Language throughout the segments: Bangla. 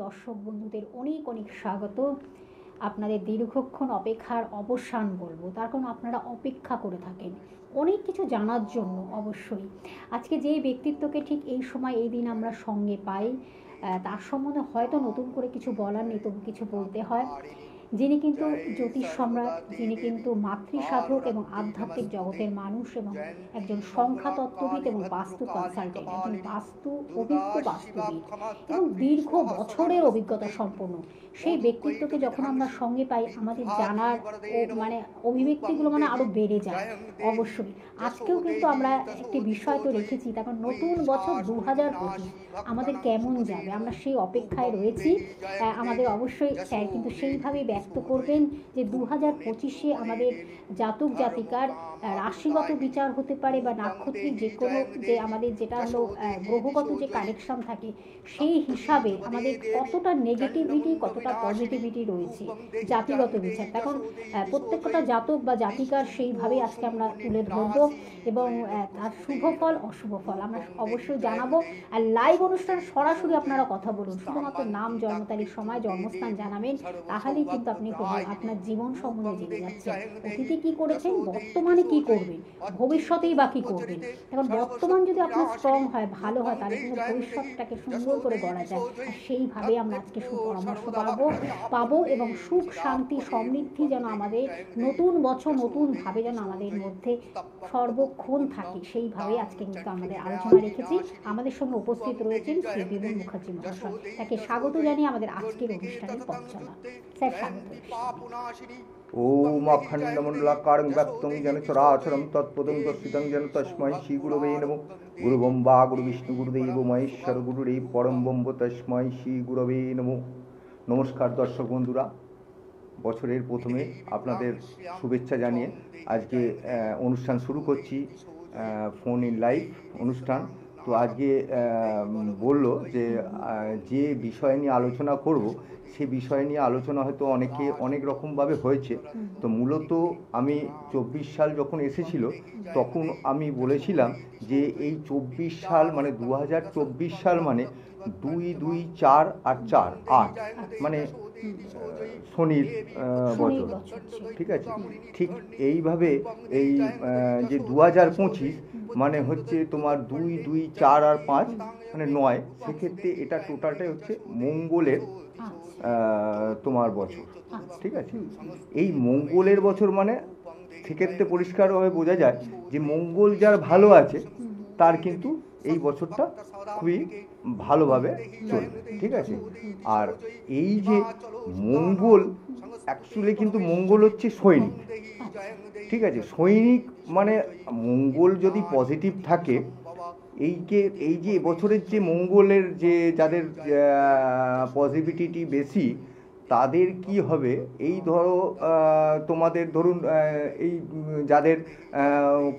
দর্শক বন্ধুদের অনেক অনেক স্বাগত। আপনাদের দীর্ঘক্ষণ অপেক্ষার অবসান বলবো, তার কারণ আপনারা অপেক্ষা করে থাকেন অনেক কিছু জানার জন্য। অবশ্যই আজকে যেই ব্যক্তিত্বকে ঠিক এই সময় এই দিন আমরা সঙ্গে পাই, তার সম্বন্ধে হয়তো নতুন করে কিছু বলার নেই, তবু কিছু বলতে হয়। যিনি কিন্তু জ্যোতিষ সম্রাট, যিনি কিন্তু মাতৃসাধক এবং আধ্যাত্মিক জগতের মানুষ এবং একজন সংখ্যাতত্ত্ববিদ এবং বাস্তু কনসালটেন্ট, একজন বাস্তু অভিজ্ঞ বাস্তুবিদ এবং দীর্ঘ বছরের অভিজ্ঞতা সম্পন্ন সেই ব্যক্তিত্বকে যখন আমরা সঙ্গে পাই, আমাদের জানার মানে অভিব্যক্তিগুলো আরও বেড়ে যায়। অবশ্যই আজকেও কিন্তু আমরা একটি বিষয় তো রেখেছি, তারপর নতুন বছর 2025 আমাদের কেমন যাবে আমরা সেই অপেক্ষায় রয়েছি। আমাদের অবশ্যই স্যার কিন্তু সেইভাবেই ব্যক্ত করবেন যে 2025-এ আমাদের জাতক জাতিকার রাশিগত বিচার হতে পারে বা নাক্ষত্রিক যে কোনো যে আমাদের যেটা হলো গ্রহগত যে কানেকশন থাকে, সেই হিসাবে আমাদের কতটা নেগেটিভিটি কতটা পজিটিভিটি রয়েছে জাতিগত বিচার। তখন প্রত্যেকটা জাতক বা জাতিকার সেইভাবেই আজকে আমরা তুলে ধরবো এবং তার শুভ ফল অশুভ ফল আমরা অবশ্যই জানাবো। আর লাইভ অনুষ্ঠান সরাসরি আপনারা কথা বলুন, শুধুমাত্র নাম, জন্ম তারিখ, সময়, জন্মস্থান জানাবেন, তাহলেই কিন্তু আপনি আপনার জীবন সম্বন্ধে জেনে যাচ্ছেন। অতীতে কি করেছেন, বর্তমানে কি করবেন, ভবিষ্যতেই বা কি করবেন। এখন বর্তমান যদি আপনার স্ট্রং হয়, ভালো হয়, তাহলে কিন্তু ভবিষ্যৎটাকে সুন্দর করে গড়া যায়। আর সেইভাবে আমরা আজকে সুপরামর্শ পাবো এবং সুখ শান্তি সমৃদ্ধি যেন আমাদের নতুন বছর নতুনভাবে যেন আমাদের মধ্যে সর্বক্ষণ থাকে, সেইভাবে আজকে কিন্তু আমাদের আলোচনা রেখেছি। আমাদের সঙ্গে উপস্থিত রয়েছেন শ্রী বিমল মুখার্জি মহাশয়, তাকে স্বাগত জানিয়ে আমাদের আজকের অনুষ্ঠানের পথ চলা। স্যার স্বাগত। ওম অখণ্ডমণ্ডলাকারং ব্যক্তং যেন চরাচরম তৎপদং দর্শিতং যেন তস্मै শ্রী গুরবে নমঃ। গুরু ব্রহ্মা গুরু বিষ্ণু গুরুদেব মহেশ্বর গুরুরেব পরম ব্রহ্ম তস্मै শ্রী গুরবে নমঃ। নমস্কার দর্শক বন্ধুরা, বছরের প্রথমে আপনাদের শুভেচ্ছা জানিয়ে আজকে অনুষ্ঠান শুরু করছি, ফোন ইন লাইভ অনুষ্ঠান। তো আজকে বললো যে বিষয় নিয়ে আলোচনা করব, সে বিষয় নিয়ে আলোচনা হয়তো অনেক রকমভাবে হয়েছে। তো মূলত আমি 24 সাল যখন এসেছিল তখন আমি বলেছিলাম যে এই 24 সাল মানে 2024 সাল মানে 2 2 4 আর 4 8 মানে শনির বছর, ঠিক আছে। ঠিক এইভাবে এই যে 2025 মানে হচ্ছে তোমার 2 2 4 আর 5 মানে 9, সেক্ষেত্রে এটা টোটালটাই হচ্ছে মঙ্গলের তোমার বছর, ঠিক আছে। এই মঙ্গলের বছর মানে সেক্ষেত্রে পরিষ্কারভাবে বোঝা যায় যে মঙ্গল যার ভালো আছে তার কিন্তু এই বছরটা খুবই ভালোভাবে চলবে, ঠিক আছে। আর এই যে মঙ্গল অ্যাকচুয়ালি কিন্তু মঙ্গল হচ্ছে সৈনিক, ঠিক আছে। সৈনিক মানে মঙ্গল যদি পজিটিভ থাকে, এই যে বছরের যে মঙ্গলের যে যাদের পজিটিভিটি বেশি, তাদের কি হবে, এই ধরো তোমাদের ধরুন এই যাদের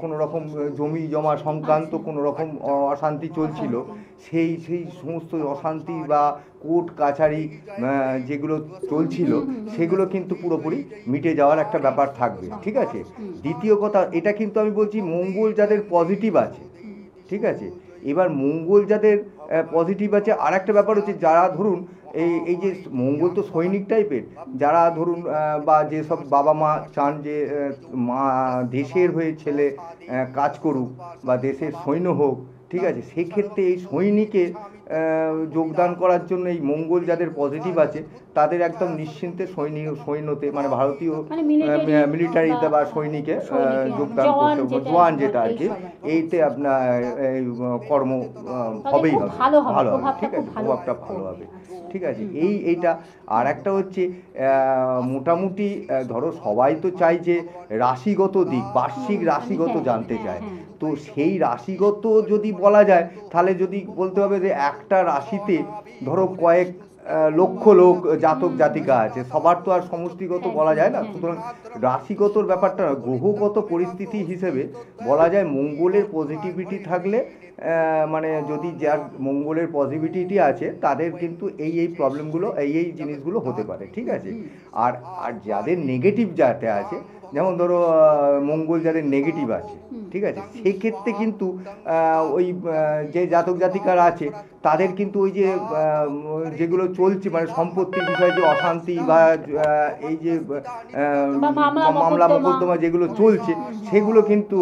কোনো রকম জমি জমা সংক্রান্ত কোনো রকম অশান্তি চলছিল, সেই সমস্ত অশান্তি বা কোর্ট কাছারি যেগুলো চলছিল সেগুলো কিন্তু পুরোপুরি মিটে যাওয়ার একটা ব্যাপার থাকবে, ঠিক আছে। দ্বিতীয় কথা, এটা কিন্তু আমি বলছি মঙ্গল যাদের পজিটিভ আছে, ঠিক আছে। এবার মঙ্গল যাদের পজিটিভ আছে, আর একটা ব্যাপার হচ্ছে যারা ধরুন এই যে মঙ্গল তো সৈনিক টাইপের, যারা ধরুন বা যেসব বাবা মা চান যে মা দেশের হয়ে ছেলে কাজ করুক বা দেশের সৈন্য হোক, ঠিক আছে, সেক্ষেত্রে এই সৈনিকে যোগদান করার জন্য এই মঙ্গল যাদের পজিটিভ আছে তাদের একদম নিশ্চিন্তে সৈন্যতে মানে ভারতীয় মিলিটারিতে বা সৈনিকে যোগদান করতে হবে, জওয়ান যেটা আর কি, এইতে আপনার কর্ম হবেই হবে, ভালো হবে, ঠিক আছে, প্রভাবটা ভালো হবে, ঠিক আছে। এইটা। আর একটা হচ্ছে মোটামুটি ধরো সবাই তো চাই যে রাশিগত দিক, বার্ষিক রাশিগত জানতে চায়। তো সেই রাশিগত যদি বলা যায়, তাহলে যদি বলতে হবে যে একটা রাশিতে ধরো কয়েক লক্ষ লোক জাতক জাতিকা আছে, সবার তো আর সমষ্টিগত বলা যায় না। সুতরাং রাশিগতর ব্যাপারটা গ্রহগত পরিস্থিতি হিসেবে বলা যায় মঙ্গলের পজিটিভিটি থাকলে মানে যদি যার মঙ্গলের পজিটিভিটি আছে তাদের কিন্তু এই প্রবলেমগুলো এই জিনিসগুলো হতে পারে, ঠিক আছে। আর আর যাদের নেগেটিভ যাতে আছে, যেমন ধরো মঙ্গল যাদের নেগেটিভ আছে, ঠিক আছে, সেক্ষেত্রে কিন্তু ওই যে জাতক জাতিকার আছে তাদের কিন্তু ওই যে যেগুলো চলছে মানে সম্পত্তির বিষয়ে যে অশান্তি বা এই যে বা মামলা মোকদ্দমা যেগুলো চলছে সেগুলো কিন্তু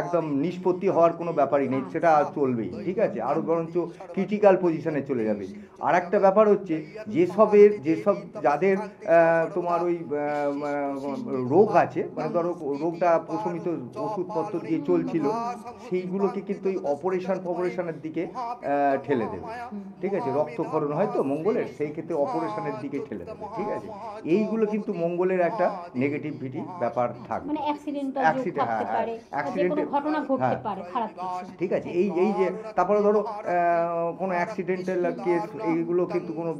একদম নিষ্পত্তি হওয়ার কোনো ব্যাপারই নেই, সেটা চলবেই, ঠিক আছে, আরও বরঞ্চ ক্রিটিক্যাল পজিশনে চলে যাবে। আর একটা ব্যাপার হচ্ছে যেসব যাদের তোমার ওই রোগ আছে, মানে ধরো রোগটা প্রশমিত ওষুধপত্র দিয়ে চলছিল, সেইগুলোকে কিন্তু ওই অপারেশনের দিকে ঠেলে দেবে, ঠিক আছে, রক্তক্ষরণ হয়তো মঙ্গলের, সেই ক্ষেত্রে অপারেশনের দিকে ঠেলে দেবে, ঠিক আছে। এইগুলো কিন্তু মঙ্গলের একটা নেগেটিভিটি ব্যাপার থাকবে, মানে অ্যাক্সিডেন্টাল যোগ অ্যাক্সিডেন্ট, থাকতে হ্যাঁ পারে, যে কোনো অ্যাক্সিডেন্টে, ঘটনা ঘটতে হ্যাঁ পারে খারাপ কিছু। ঠিক আছে। এই যে তারপরে ধরো কোনো অ্যাক্সিডেন্টাল কেস, এইগুলো কিন্তু কোনো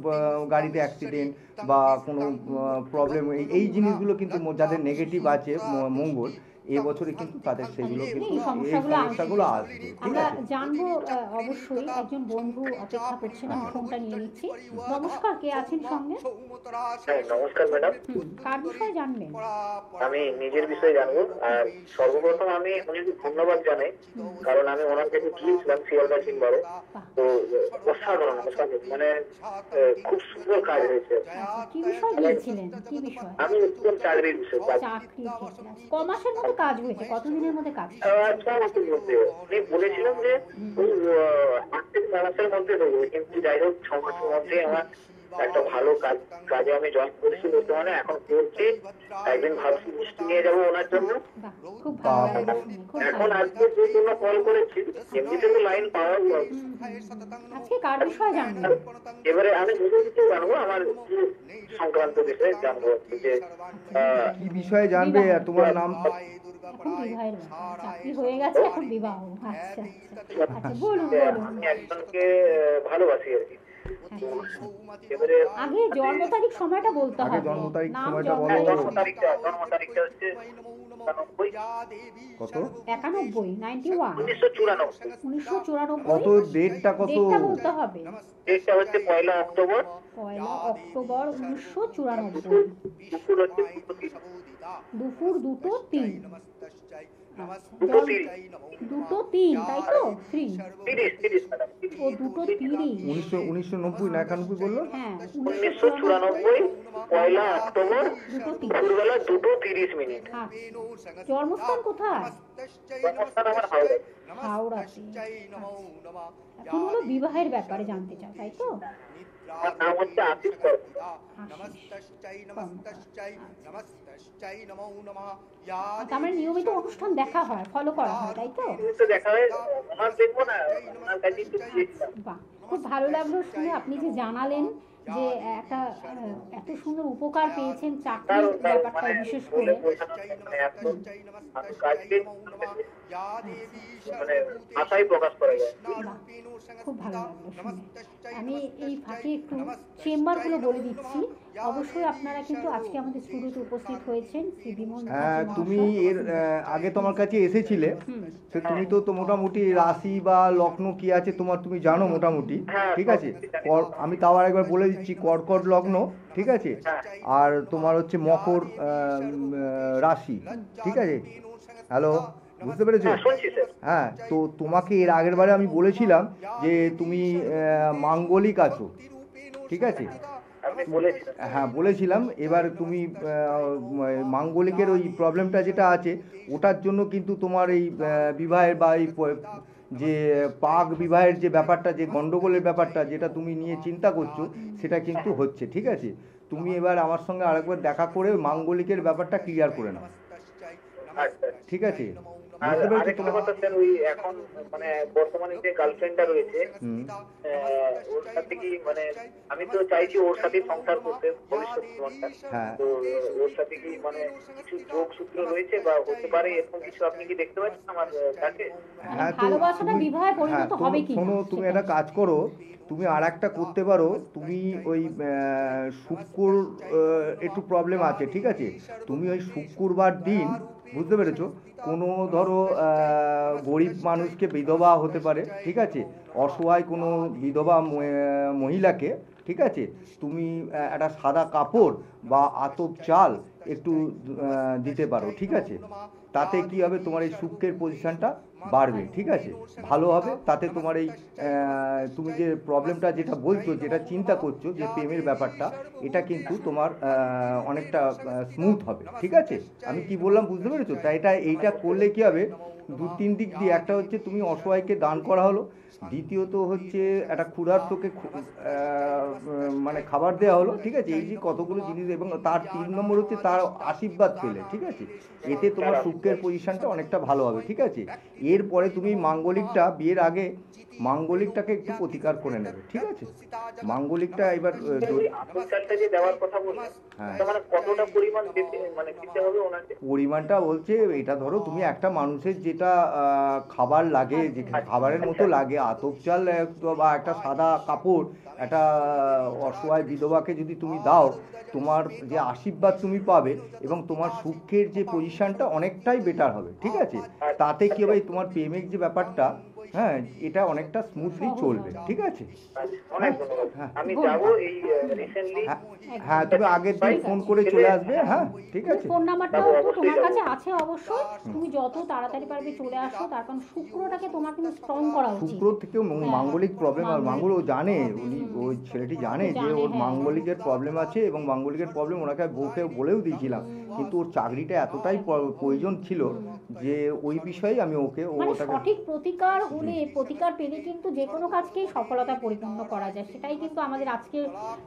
গাড়িতে অ্যাক্সিডেন্ট বা কোনো প্রবলেম, এই জিনিসগুলো কিন্তু যাদের নেগেটিভ আছে মঙ্গল, এবছরে কিন্তু তাদের সেগুলো কিন্তু এই সমস্যাগুলো আসবে, ঠিক আমরা আছে। জানবো অবশ্যই। একজন বন্ধু অপেক্ষা করছেন, আমি ফোনটা নিয়ে নিচ্ছি। নমস্কার, কে আছেন সঙ্গে? হ্যাঁ, নমস্কার ম্যাডাম। কার বিষয়ে জানবেন? আমি নিজের বিষয়ে জানবো। আর সর্বপ্রথম আমি ওনাকে ধন্যবাদ জানাই, কারণ আমি ওনার কাছে গিয়েছিলাম শিয়ালদা সিংবারে। তো অসাধারণ মানে খুব সুন্দর কাজ হয়েছে। কি বিষয় গিয়েছিলেন, কি বিষয়? আমি একদম চাকরির বিষয় চাকরির ক্ষেত্রে। ক মাসের মধ্যে কাজ হয়েছে, কতদিনের মধ্যে কাজ? 6 মাসের মধ্যে। উনি বলেছিলাম যে ওই 8 থেকে 9 মাসের মধ্যে দেবো, কিন্তু যাই হোক 6 মাসের মধ্যে আমার একটা ভালো কাজে আমি জয়েন করেছি বর্তমানে, এখন করছি। একদিন ভাবছি মিষ্টি নিয়ে যাবো ওনার জন্য। বাহ, খুব ভালো লাগলো শুনে, খুব এখন ভালো। আজকে যে জন্য কল করেছি, এমনিতে তো লাইন পাওয়া যায়। আজকে কার বিষয়ে জানবেন? এবারে আমি নিজের বিষয়ে জানবো, আমার সংক্রান্ত বিষয়ে জানবো যে কি বিষয়ে জানবে? তোমার নাম? এখন বিবাহের ব্যাপার, চাকরি হয়ে গেছে, এখন বিবাহ। আচ্ছা আচ্ছা আচ্ছা, বলুন বলুন। আমি একজনকে ভালোবাসি আর কি। এবারে আগে জন্ম তারিখ সময়টা বলতে আগে হবে। জন্ম তারিখ নাম, সময়টা জন্ম বলো। জন্ম তারিখটা হচ্ছে কত? 91, 91, 1994। 1994। কত ডেটটা কত? ডেটটা বলতে হবে। ডেটটা হচ্ছে 1 অক্টোবর। 1 অক্টোবর 1994। দুপুর হচ্ছে দুপুর 2:03। দুটো 30। 2:03, তাই তো? 3। 30 ম্যাডাম। ও 2:30। 1990 না 91 বললো? হ্যাঁ, 1994 1 অক্টোবর 2:03। দুপুরবেলা 2:30। আচ্ছা, জন্মস্থান কোথায়? জন্মস্থান আমার হাওড়া। হাওড়াতে। এখন হলো বিবাহের ব্যাপারে জানতে চাও, তাই তো? আমার নাম হচ্ছে আশিস কর্মকার। তার মানে নিয়মিত অনুষ্ঠান দেখা হয়, ফলো করা হয়, তাই তো? তো দেখা হয়, ওনার দেখবো না, ওনার কাছে একটু গিয়েছিলাম। বাহ, খুব ভালো লাগলো শুনে। আপনি যে জানালেন যে একটা এত সুন্দর উপকার পেয়েছেন চাকরির ব্যাপারটা বিশেষ করে। মানে ভাষাই প্রকাশ করা যায়। বাহ, খুব ভালো লাগলো শুনে। আমি এই ফাঁকে একটু চেম্বারগুলো বলে দিচ্ছি। অবশ্যই আপনারা কিন্তু আজকে আমাদের স্টুডিওতে উপস্থিত হয়েছেন শ্রী বিমল হ্যাঁ, মুখার্জি তুমি মহাশয়। এর আগে তোমার কাছে এসেছিলে, সে তুমি তো মোটামুটি রাশি বা লগ্ন কি আছে তোমার তুমি জানো মোটামুটি, ঠিক আছে। আমি তাও আরেকবার বলে দিচ্ছি, কর্কট লগ্ন, ঠিক আছে, আর তোমার হচ্ছে মকর রাশি, ঠিক আছে। হ্যালো, বুঝতে পেরেছো? শুনছি স্যার। হ্যাঁ, তো তোমাকে এর আগের বারে আমি বলেছিলাম যে তুমি মাঙ্গলিক আছো, ঠিক আছে। আপনি বলেছিলেন। হ্যাঁ বলেছিলাম। এবার তুমি মাঙ্গলিকের ওই প্রবলেমটা যেটা আছে ওটার জন্য কিন্তু তোমার এই বিবাহের বা এই যে পাক বিবাহের যে ব্যাপারটা, যে গন্ডগোলের ব্যাপারটা যেটা তুমি নিয়ে চিন্তা করছো, সেটা কিন্তু হচ্ছে, ঠিক আছে। তুমি এবার আমার সঙ্গে আরেকবার দেখা করে মাঙ্গলিকের ব্যাপারটা ক্লিয়ার করে নাও, আচ্ছা, ঠিক আছে। আর বুঝতে পেরেছো আরেকটা তোমার? কথা স্যার, ওই এখন মানে বর্তমানে যে গার্লফ্রেন্ডটা রয়েছে, ওর সাথে কি মানে আমি তো চাইছি ওর সাথে সংসার করতে ভবিষ্যৎ জীবনটা। হ্যাঁ। তো ওর সাথে কি মানে কিছু যোগসূত্র রয়েছে বা হতে পারে এরকম কিছু আপনি কি দেখতে পাচ্ছেন আমার কাছে? হ্যাঁ, তো ভালোবাসাটা তুমি, বিবাহে হ্যাঁ পরিণত হবে কি? শোনো, তুমি একটা কাজ করো, তুমি আর একটা করতে পারো, তুমি ওই শুক্র একটু প্রবলেম আছে, ঠিক আছে, তুমি ওই শুক্রবার দিন, বুঝতে পেরেছো, কোনো ধরো গরিব মানুষকে, বিধবা হতে পারে, ঠিক আছে, অসহায় কোনো বিধবা মহিলাকে, ঠিক আছে, তুমি একটা সাদা কাপড় বা আতপ চাল একটু দিতে পারো, ঠিক আছে। তাতে কি হবে, তোমার এই শুক্রের পজিশনটা বাড়বে, ঠিক আছে, ভালো হবে। তাতে তোমার এই তুমি যে প্রবলেমটা যেটা বলছো, যেটা চিন্তা করছো যে প্রেমের ব্যাপারটা, এটা কিন্তু তোমার অনেকটা স্মুথ হবে, ঠিক আছে। আমি কি বললাম বুঝতে পেরেছো? তাই এইটা করলে কি হবে, দু তিন দিক দিয়ে, একটা হচ্ছে তুমি অসহায়কে দান করা হলো, দ্বিতীয়ত হচ্ছে একটা ক্ষুধার্তকে মানে খাবার দেওয়া হলো, ঠিক আছে, এই যে কতগুলো জিনিস, এবং তার 3 নম্বর হচ্ছে তার আশীর্বাদ পেলে, ঠিক আছে, এতে তোমার শুক্রের পজিশনটা অনেকটা ভালো হবে, ঠিক আছে। এরপরে তুমি মাঙ্গলিকটা, বিয়ের আগে মাঙ্গলিকটাকে একটু প্রতিকার করে নেবে, ঠিক আছে। মাঙ্গলিকটা এবার আতপ চালটা যে দেওয়ার কথা বললেন, হ্যাঁ, মানে কতটা পরিমাণ দিতে হবে ওনাকে? পরিমাণটা বলছে, এটা ধরো তুমি একটা মানুষের যেটা খাবার লাগে, যে খাবারের মতো লাগে, আতপ চাল বা একটা সাদা কাপড় একটা অসহায় বিধবাকে যদি তুমি দাও, তোমার যে আশীর্বাদ তুমি পাবে, এবং তোমার সুখের যে পজিশনটা অনেকটাই বেটার হবে, ঠিক আছে। তাতে কি হবে, তোমার প্রেমিক যে ব্যাপারটা, হ্যাঁ, এটা অনেকটা স্মুথলি চলবে, ঠিক আছে। অনেক হ্যাঁ, ধন্যবাদ। হ্যাঁ, আমি যাবো এই রিসেন্টলি। হ্যাঁ, হ্যাঁ, তুমি আগের দিন ফোন করে চলে আসবে, হ্যাঁ, ঠিক আছে। ফোন নাম্বারটাও তো অবশ্যই তোমার যাবো। কাছে আছে অবশ্যই, তুমি যত তাড়াতাড়ি পারবে চলে আসো, তার কারণ শুক্রটাকে তোমার কিন্তু স্ট্রং করা উচিত। শুক্র থেকেও মাঙ্গলিক প্রবলেম, আর মাঙ্গল ও জানে, উনি ওই ছেলেটি জানে যে ওর মাঙ্গলিকের প্রবলেম আছে, এবং মাঙ্গলিকের প্রবলেম ওনাকে বউকে বলেও দিয়েছিলাম, কিন্তু ওর চাকরিটা এতটাই প্রয়োজন ছিল যে ওই বিষয়ে আমি ওকে মানে ওটাকে সঠিক প্রতিকার হলে, প্রতিকার পেলে কিন্তু যে কোনো কাজকেই সফলতা পরিপূর্ণ করা যায়। সেটাই কিন্তু আমাদের আজকে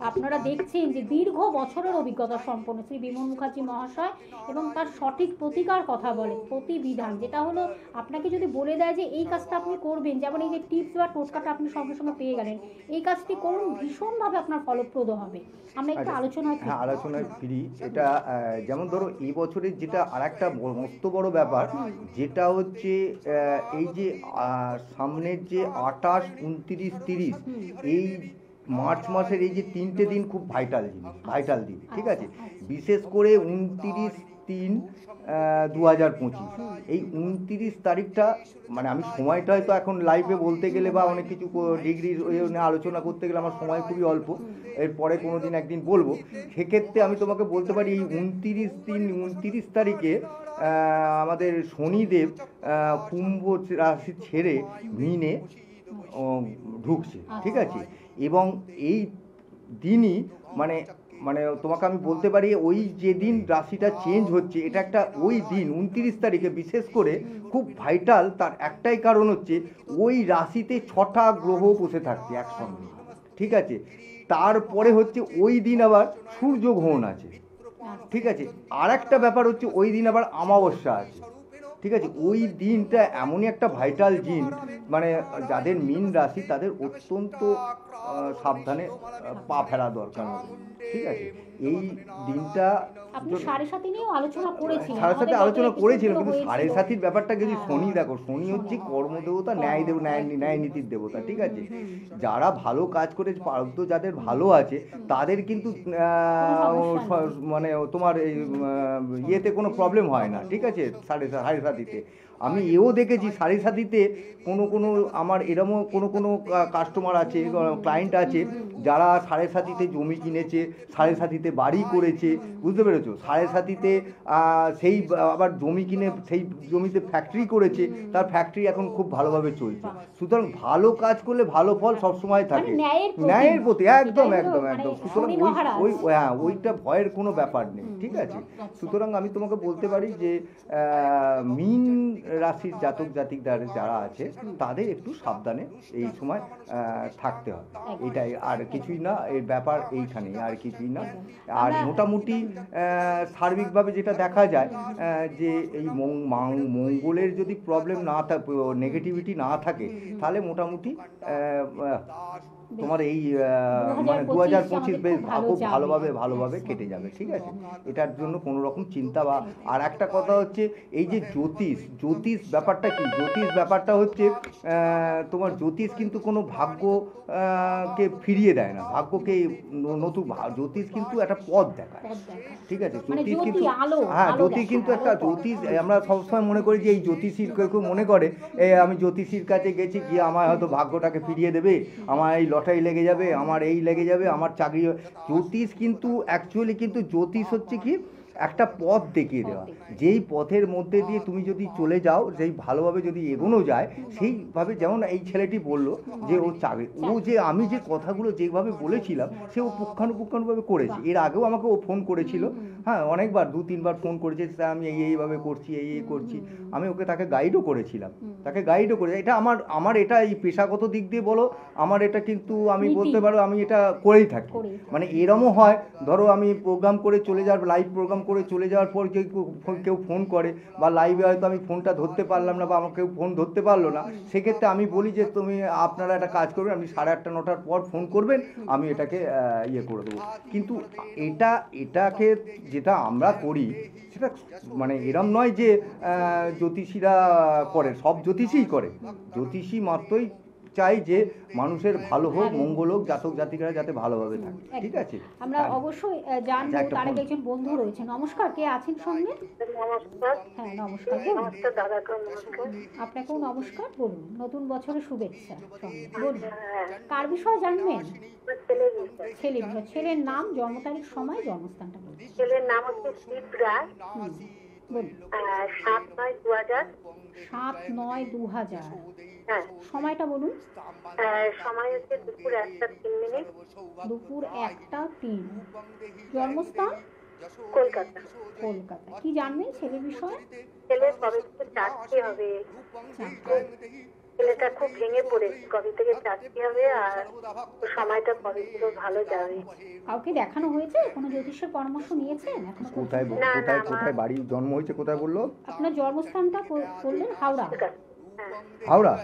আপনারা দেখছেন যে দীর্ঘ বছরের অভিজ্ঞতা সম্পন্ন শ্রী বিমল মুখার্জি মহাশয়, এবং তার সঠিক প্রতিকার কথা বলে, প্রতিবিধান, যেটা হলো আপনাকে যদি বলে দেয় যে এই কাজটা আপনি করবেন, যেমন এই যে টিপস বা টোটকাটা আপনি সঙ্গে সঙ্গে পেয়ে গেলেন, এই কাজটি করুন, ভীষণভাবে আপনার ফলপ্রদ হবে। আমরা একটু আলোচনায় হ্যাঁ, আলোচনায় ফিরি। এটা যেমন ধরো এই বছরের যেটা আর একটা মস্ত বড় ব্যাপার, যেটা হচ্ছে এই যে সামনের যে 28, 29, 30, এই মার্চ মাসের এই যে 3টে দিন খুব ভাইটাল দিন, ঠিক আছে। বিশেষ করে 29/3/2025, এই 29 তারিখটা, মানে আমি সময়টা হয়তো এখন লাইভে বলতে গেলে বা অনেক কিছু ডিগ্রি নিয়ে আলোচনা করতে গেলে আমার সময় খুবই অল্প, এরপরে কোনো দিন একদিন বলবো। সেক্ষেত্রে আমি তোমাকে বলতে পারি, এই 29 তারিখে আমাদের শনিদেব কুম্ভ রাশি ছেড়ে মীনে ঢুকছে, ঠিক আছে। এবং এই দিনই মানে মানে তোমাকে আমি বলতে পারি, ওই যেদিন রাশিটা চেঞ্জ হচ্ছে, এটা একটা ওই দিন 29 তারিখে বিশেষ করে খুব ভাইটাল। তার একটাই কারণ হচ্ছে ওই রাশিতে 6টা গ্রহ বসে থাকছে একসঙ্গে, ঠিক আছে। তারপরে হচ্ছে ওই দিন আবার সূর্য গ্রহণ আছে, ঠিক আছে। আর একটা ব্যাপার হচ্ছে ওই দিন আবার অমাবস্যা আছে, ঠিক আছে। ওই দিনটা এমনই একটা ভাইটাল দিন, মানে যাদের মীন রাশি তাদের অত্যন্ত সাবধানে পা ফেলা দরকার হবে, ঠিক আছে। এই দিনটা আপনি সাড়ে সাথে নিয়েও আলোচনা করেছিলেন, সাড়ে সাথে আলোচনা করেছিলাম, কিন্তু হয়েছিল। সাড়ে সাতির ব্যাপারটা যদি শনি, দেখো শনি হচ্ছে কর্মদেবতা, ন্যায় নীতির দেবতা, ঠিক আছে। যারা ভালো কাজ করে, প্রারব্ধ যাদের ভালো আছে, তাদের কিন্তু মানে তোমার এই ইয়েতে কোনো প্রবলেম হয় না, ঠিক আছে, সাড়ে সাতিতে। আমি এও দেখেছি সাড়ে সাতিতে কোনো আমার এরমও কোনো কাস্টমার আছে, ক্লায়েন্ট আছে, যারা সাড়ে সাতিতে জমি কিনেছে, সাড়ে সাতিতে বাড়ি করেছে, বুঝতে পেরেছো, সাড়ে সাতিতে সেই আবার জমি কিনে সেই জমিতে ফ্যাক্টরি করেছে, তার ফ্যাক্টরি এখন খুব ভালোভাবে চলছে। সুতরাং ভালো কাজ করলে ভালো ফল সবসময় থাকে, ন্যায়ের প্রতি, একদম। সুতরাং ওইটা ভয়ের কোনো ব্যাপার নেই, ঠিক আছে। সুতরাং আমি তোমাকে বলতে পারি যে মীন রাশির জাতক জাতিকদের যারা আছে, তাদের একটু সাবধানে এই সময় থাকতে হবে, এটাই, আর কিছুই না, এর ব্যাপার এইখানেই, আর কিছুই না। আর মোটামুটি সার্বিকভাবে যেটা দেখা যায়, যে এই মঙ্গলের যদি প্রবলেম না থাকে, নেগেটিভিটি না থাকে, তাহলে মোটামুটি তোমার এই মানে 2025 বেশ ভালোভাবে কেটে যাবে, ঠিক আছে? এটার জন্য কোনো রকম চিন্তা বা আর একটা কথা হচ্ছে এই যে জ্যোতিষ ব্যাপারটা কি? জ্যোতিষ ব্যাপারটা হচ্ছে তোমার জ্যোতিষ কিন্তু কোনো ভাগ্য কে ফিরিয়ে দেয় না, ভাগ্যকে নতুন জ্যোতিষ কিন্তু একটা পথ দেখায়, ঠিক আছে? জ্যোতিষ কিন্তু জ্যোতিষ কিন্তু একটা জ্যোতিষ আমরা সবসময় মনে করি যে এই জ্যোতিষীর কেউ মনে করে আমি জ্যোতিষীর কাছে গেছি গিয়ে আমার হয়তো ভাগ্যটাকে ফিরিয়ে দেবে, আমার এই লটারি লেগে যাবে, আমার এই লেগে যাবে, আমার চাকরি। জ্যোতিষ কিন্তু অ্যাকচুয়ালি কিন্তু জ্যোতিষ হচ্ছে কি একটা পথ দেখিয়ে দেওয়া, যেই পথের মধ্যে দিয়ে তুমি যদি চলে যাও, যেই ভালোভাবে যদি এগোনো যায় সেইভাবে। যেমন এই ছেলেটি বলল যে ও চাকরি, ও যে আমি যে কথাগুলো যেভাবে বলেছিলাম সে ও পুঙ্খানুপুঙ্খানুভাবে করেছে। এর আগেও আমাকে ও ফোন করেছিল, হ্যাঁ অনেকবার 2-3বার ফোন করেছে, স্যার আমি এইভাবে করছি, এই করছি। আমি তাকে গাইডও করেছিলাম, এটা আমার এটা এই পেশাগত দিক দিয়ে বলো, আমার এটা কিন্তু আমি বলতে পারো আমি এটা করেই থাকি। মানে এরমও হয়, ধরো আমি প্রোগ্রাম করে চলে যাওয়ার, লাইভ প্রোগ্রাম করে চলে যাওয়ার পর কেউ ফোন করে বা লাইভে হয়তো আমি ফোনটা ধরতে পারলাম না বা আমাকে কেউ ফোন ধরতে পারলো না, সেক্ষেত্রে আমি বলি যে তুমি আপনারা একটা কাজ করবেন, আপনি 8:30-9টার পর ফোন করবেন, আমি এটাকে ইয়ে করে দেবো। কিন্তু এটাকে যেটা আমরা করি সেটা মানে এরম নয় যে জ্যোতিষীরা করে, সব জ্যোতিষীই করে, জ্যোতিষী মাত্রই চাই যে মানুষের ভালো হোক, মঙ্গল হোক, জাতক জাতিকারা যাতে ভালোভাবে থাকে, ঠিক আছে? আমরা অবশ্যই জানবো। তার আগে একজন বন্ধু রয়েছে। নমস্কার, কে আছেন সঙ্গে? নমস্কার। হ্যাঁ নমস্কার, নমস্কার দাদাকে নমস্কার। আপনাকেও নমস্কার। বলুন, নতুন বছরের শুভেচ্ছা। বলুন, কার বিষয়ে জানবেন? ছেলে বিষয়। ছেলের নাম, জন্ম তারিখ, সময়, জন্মস্থানটা বলুন। ছেলের নাম হচ্ছে শিব রায়, বলুন। 7/9/2000। 7/9/2000। হ্যাঁ। সময়টা বলুন। সময় হচ্ছে দুপুর 1:03। দুপুর 1:03। জন্মস্থান? কলকাতা। কলকাতা। কি জানবেন ছেলের বিষয়ে? ছেলের কবে থেকে চাকরি হবে, ছেলেটা খুব ভেঙে পড়েছে, কবে থেকে চাকরি হবে আর সময়টা কবে থেকে ভালো যাবে। কাউকে দেখানো হয়েছে? কোনো জ্যোতিষের পরামর্শ নিয়েছেন এখনো? কোথায় বাড়ি, জন্ম হয়েছে কোথায় বললো? আপনার জন্মস্থানটা বললেন হাওড়া। হাওড়া,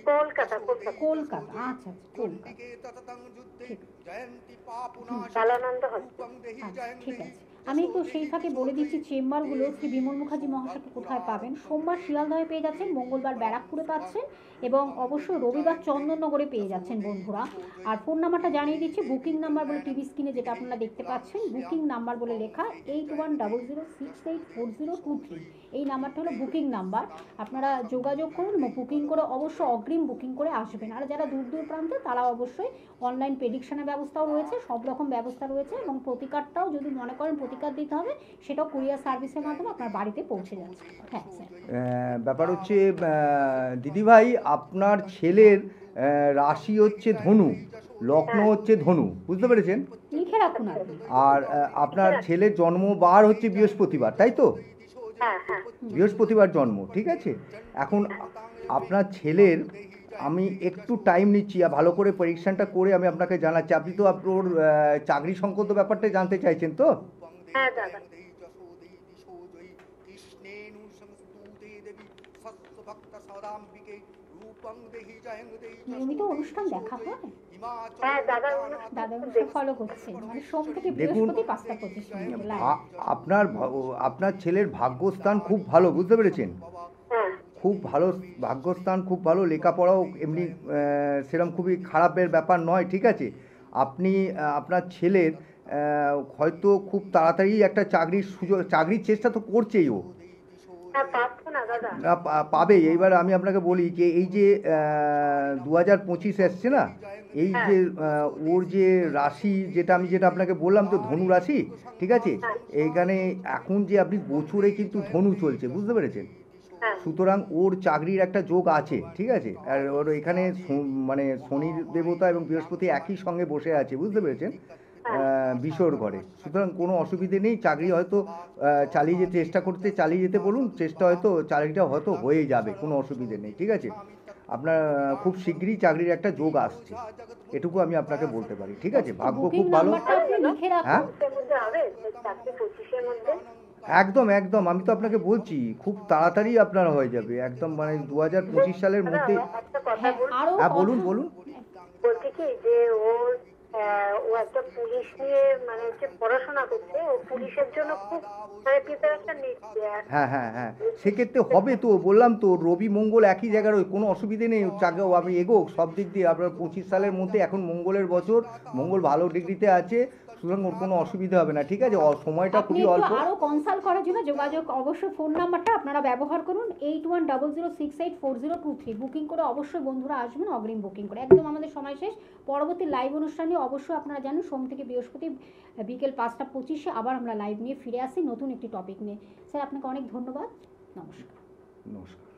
কলকাতা। কলকাতা। আচ্ছা, কলকাতা। ঠিক কালানন্দ হচ্ছে। আচ্ছা, ঠিক আছে। আমি একটু সেই ফাঁকে বলে দিচ্ছি চেম্বারগুলো শ্রী বিমল মুখার্জি মহাশয়কে কোথায় পাবেন। সোমবার শিয়ালদহে পেয়ে যাচ্ছেন, মঙ্গলবার ব্যারাকপুরে পাচ্ছেন এবং অবশ্যই রবিবার চন্দননগরে পেয়ে যাচ্ছেন বন্ধুরা। আর ফোন নাম্বারটা জানিয়ে দিচ্ছি, বুকিং নাম্বার বলে টিভি স্ক্রিনে যেটা আপনারা দেখতে পাচ্ছেন, বুকিং নাম্বার বলে লেখা 8100684023। এই নাম্বারটা হলো বুকিং নাম্বার। আপনারা যোগাযোগ করুন এবং বুকিং করে অবশ্যই অগ্রিম বুকিং করে আসবেন। আর যারা দূর প্রান্তে তারা অবশ্যই অনলাইন প্রেডিকশনের ব্যবস্থাও রয়েছে, সব রকম ব্যবস্থা রয়েছে এবং প্রতিকারটাও যদি মনে করেন প্রতিকার দিতে হবে সেটাও কুরিয়ার সার্ভিসের মাধ্যমে আপনার বাড়িতে পৌঁছে যাচ্ছে। হ্যাঁ স্যার। ব্যাপার হচ্ছে দিদিভাই, আপনার ছেলের রাশি হচ্ছে ধনু, লগ্ন হচ্ছে ধনু, বুঝতে পেরেছেন? লিখে রাখুন আপনি। আর আপনার ছেলের জন্মবার হচ্ছে বৃহস্পতিবার, তাই তো? বৃহস্পতিবার জন্ম, ঠিক আছে? এখন আপনার ছেলের আমি একটু টাইম নিচ্ছি আর ভালো করে পরীক্ষাটা করে আমি আপনাকে জানাচ্ছি। আপনি তো আপনার চাকরি সংক্রান্ত ব্যাপারটা জানতে চাইছেন তো? হ্যাঁ দাদা। নিয়মিত অনুষ্ঠান দেখা হয়? হ্যাঁ দাদা অনুষ্ঠান ফলো করছেন, মানে সোম থেকে বৃহস্পতি 5:25 মিনিট লাইভ। আপনার ছেলের ভাগ্যস্থান খুব ভালো, বুঝতে পেরেছেন? খুব ভালো ভাগ্যস্থান, খুব ভালো লেখাপড়াও এমনি সেরকম খুবই খারাপের ব্যাপার নয়, ঠিক আছে? আপনি আপনার ছেলের হয়তো খুব তাড়াতাড়ি একটা চাকরির চেষ্টা তো করছেই ও, পাবে। এইবার আমি আপনাকে বলি যে এই যে 2025 এসছে না, এই যে ওর যে রাশি, যেটা আপনাকে বললাম তো, ধনু রাশি, ঠিক আছে? এইখানে এখন যে আপনি বছরে কিন্তু ধনু চলছে, বুঝতে পেরেছেন? সুতরাং ওর চাকরির একটা যোগ আছে, ঠিক আছে? আর ওর এখানে মানে শনির দেবতা এবং বৃহস্পতি একই সঙ্গে বসে আছে, বুঝতে পেরেছেন? বিশোর ঘরে। সুতরাং কোনো অসুবিধে নেই, চাকরি হয়তো চালিয়ে যেতে বলুন, চাকরিটা হয়তো হয়ে যাবে, কোনো অসুবিধে নেই, ঠিক আছে? আপনার খুব শীঘ্রই চাকরির একটা যোগ আসছে, এটুকু আমি আপনাকে বলতে পারি, ঠিক আছে? ভাগ্য খুব ভালো। হ্যাঁ একদম আমি তো আপনাকে বলছি খুব তাড়াতাড়ি আপনার হয়ে যাবে, একদম মানে 2025 সালের মধ্যে। হ্যাঁ বলুন। বলছি কি যে ও একটা পুলিশ নিয়ে মানে হচ্ছে পড়াশোনা করছে, ও পুলিশের জন্য খুব মানে প্রিপারেশন নিচ্ছে। আর হ্যাঁ হ্যাঁ হ্যাঁ, সেক্ষেত্রে হবে তো, বললাম তো রবি মঙ্গল একই জায়গায় রয়েছে, কোনো অসুবিধে নেই, চাকেও আপনি এগোক সব দিক দিয়ে। আপনার 25 সালের মধ্যে এখন মঙ্গলের বছর, মঙ্গল ভালো ডিগ্রিতে আছে, সুতরাং ওর কোনো অসুবিধা হবে না, ঠিক আছে? সময়টা আপনি খুবই একটু অল্প। আরও কনসাল্ট করার জন্য যোগাযোগ, অবশ্যই ফোন নাম্বারটা আপনারা ব্যবহার করুন 8100684023। বুকিং করে অবশ্যই বন্ধুরা আসবেন, অগ্রিম বুকিং করে। একদম আমাদের সময় শেষ। পরবর্তী লাইভ অনুষ্ঠানে অবশ্যই আপনারা জানেন সোম থেকে বৃহস্পতি বিকেল 5টা 25-এ আবার আমরা লাইভ নিয়ে ফিরে আসি নতুন একটি টপিক নিয়ে। স্যার আপনাকে অনেক ধন্যবাদ, নমস্কার। নমস্কার।